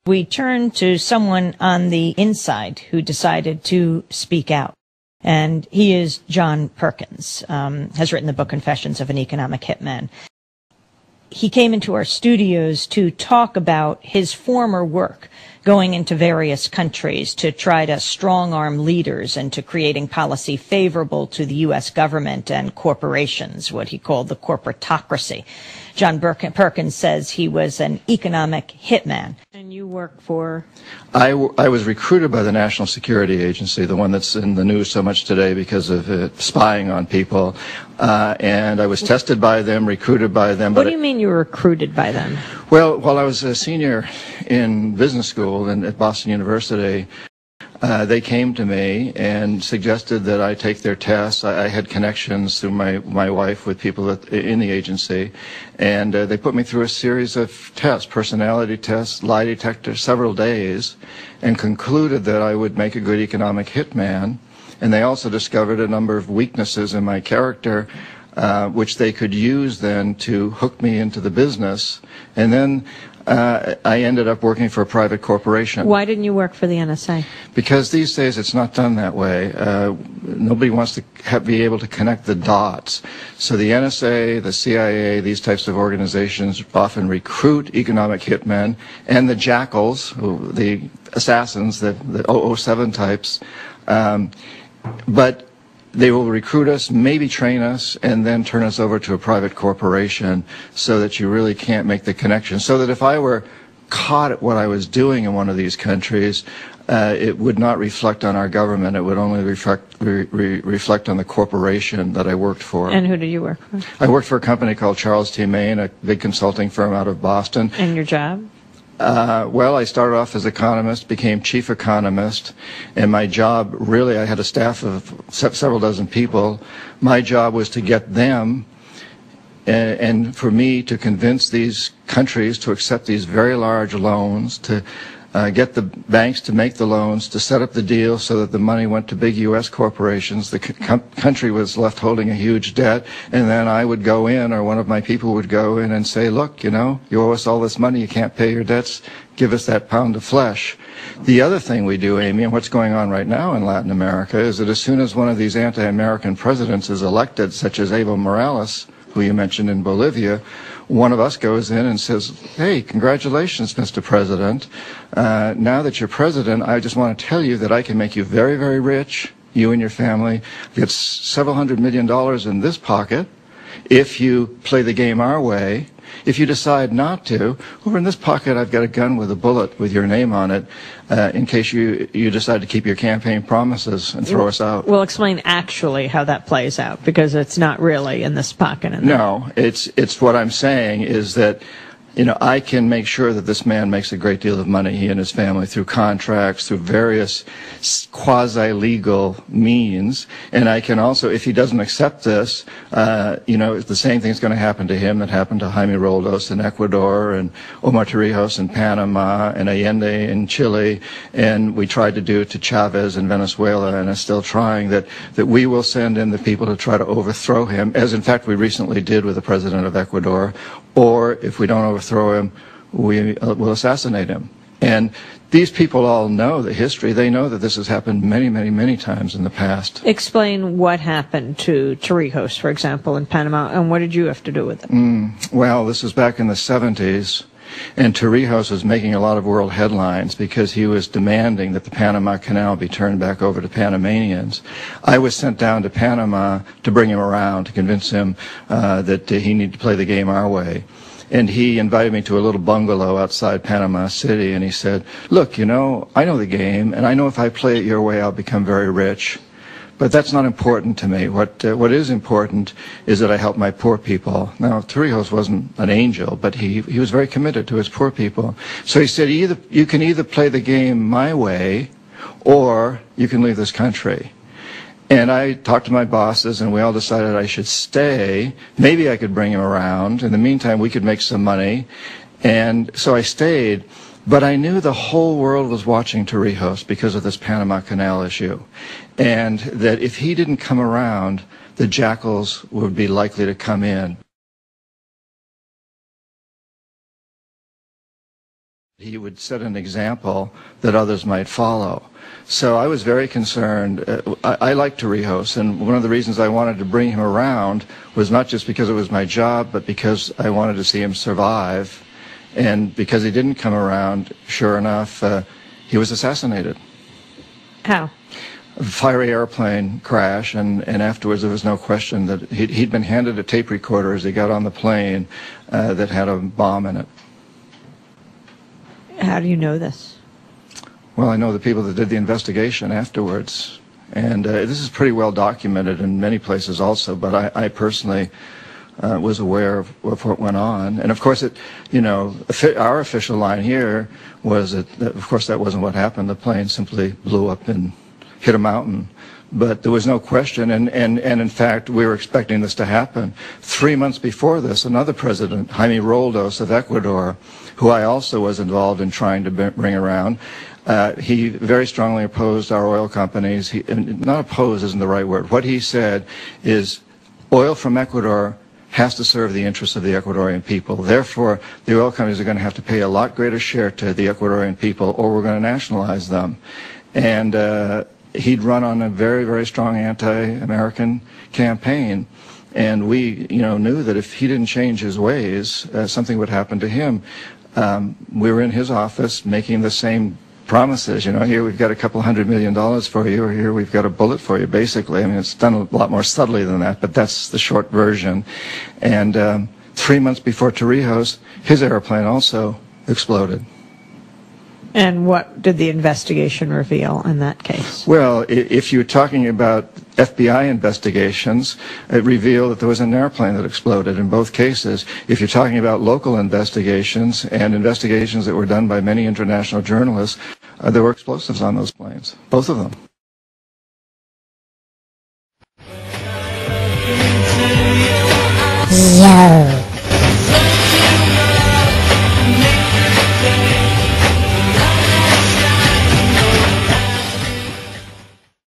We turn to someone on the inside who decided to speak out. And he is John Perkins, has written the book Confessions of an Economic Hitman. He came into our studios to talk about his former work, going into various countries to try to strong-arm leaders into creating policy favorable to the U.S. government and corporations, what he called the corporatocracy. John Perkins says he was an economic hitman. And you work for? I was recruited by the National Security Agency, the one that's in the news so much today because of spying on people. And I was tested by them, recruited by them. What do you mean you were recruited by them? Well, while I was a senior in business school at Boston University, they came to me and suggested that I take their tests. I had connections through my wife with people in the agency, and they put me through a series of tests, personality tests, lie detector, several days, and concluded that I would make a good economic hitman. And they also discovered a number of weaknesses in my character, which they could use then to hook me into the business. And then I ended up working for a private corporation. Why didn't you work for the NSA? Because these days it's not done that way. Nobody wants to be able to connect the dots. So the NSA, the CIA, these types of organizations often recruit economic hitmen, and the jackals, the assassins, the 007 types. But they will recruit us, maybe train us, and then turn us over to a private corporation so that you really can't make the connection. So that if I were caught at what I was doing in one of these countries, it would not reflect on our government. It would only reflect on the corporation that I worked for. And who did you work for? I worked for a company called Charles T. Main, a big consulting firm out of Boston. And your job? Well, I started off as economist, became chief economist, and my job, really, I had a staff of several dozen people. My job was to get them and for me to convince these countries to accept these very large loans, to get the banks to make the loans, to set up the deal so that the money went to big U.S. corporations. The country was left holding a huge debt, and then I would go in, or one of my people would go in and say, look, you owe us all this money, you can't pay your debts, give us that pound of flesh. The other thing we do, Amy, and what's going on right now in Latin America, is that as soon as one of these anti-American presidents is elected, such as Evo Morales, who you mentioned in Bolivia, one of us goes in and says, hey, congratulations, Mr. President. Now that you're president, I just want to tell you that I can make you very, very rich, you and your family. Get several $100 million in this pocket if you play the game our way. If you decide not to, over in this pocket I've got a gun with a bullet with your name on it in case you decide to keep your campaign promises and throw us out. Well, explain actually how that plays out, because it's not really in this pocket. No, it's what I'm saying is that I can make sure that this man makes a great deal of money, he and his family, through contracts, through various quasi-legal means. And I can also, if he doesn't accept this, the same thing's going to happen to him that happened to Jaime Roldos in Ecuador, and Omar Torrijos in Panama, and Allende in Chile, and we tried to do it to Chavez in Venezuela, and are still trying, that we will send in the people to try to overthrow him, as in fact we recently did with the president of Ecuador. Or if we don't overthrow him, we will assassinate him. And these people all know the history. They know that this has happened many, many, many times in the past. Explain what happened to Torrijos, for example, in Panama, and what did you have to do with it? Well, this was back in the 70s, and Torrijos was making a lot of world headlines because he was demanding that the Panama Canal be turned back over to Panamanians. I was sent down to Panama to bring him around, to convince him that he needed to play the game our way. And he invited me to a little bungalow outside Panama City, and he said, look, I know the game, and I know if I play it your way, I'll become very rich. But that's not important to me. What is important is that I help my poor people. Now, Torrijos wasn't an angel, but he was very committed to his poor people. So he said, you can either play the game my way, or you can leave this country. And I talked to my bosses, and we all decided I should stay. Maybe I could bring him around. In the meantime, we could make some money. And so I stayed. But I knew the whole world was watching Torrijos because of this Panama Canal issue. And that if he didn't come around, the jackals would be likely to come in. He would set an example that others might follow. So I was very concerned. I like Torrijos, and one of the reasons I wanted to bring him around was not just because it was my job, but because I wanted to see him survive. And because he didn't come around, sure enough, he was assassinated. How? A fiery airplane crash, and afterwards there was no question that he'd been handed a tape recorder as he got on the plane that had a bomb in it. How do you know this? Well, I know the people that did the investigation afterwards, and this is pretty well documented in many places also, but I personally was aware of what went on. And of course, our official line here was that, of course, that wasn't what happened. The plane simply blew up and hit a mountain. But there was no question, and in fact, we were expecting this to happen. 3 months before this, another president, Jaime Roldos of Ecuador, who I also was involved in trying to bring around, he very strongly opposed our oil companies. Not oppose isn't the right word. What he said is oil from Ecuador has to serve the interests of the Ecuadorian people. Therefore, the oil companies are going to have to pay a lot greater share to the Ecuadorian people, or we're going to nationalize them. And he'd run on a very, very strong anti-American campaign. And we, knew that if he didn't change his ways, something would happen to him. We were in his office making the same promises. Here we've got a couple $100 million for you, or here we've got a bullet for you, basically. I mean, it's done a lot more subtly than that, but that's the short version. And 3 months before Torrijos, his airplane also exploded. And what did the investigation reveal in that case? Well, if you're talking about FBI investigations, it revealed that there was an airplane that exploded in both cases. If you're talking about local investigations and investigations that were done by many international journalists, there were explosives on those planes, both of them. Yo.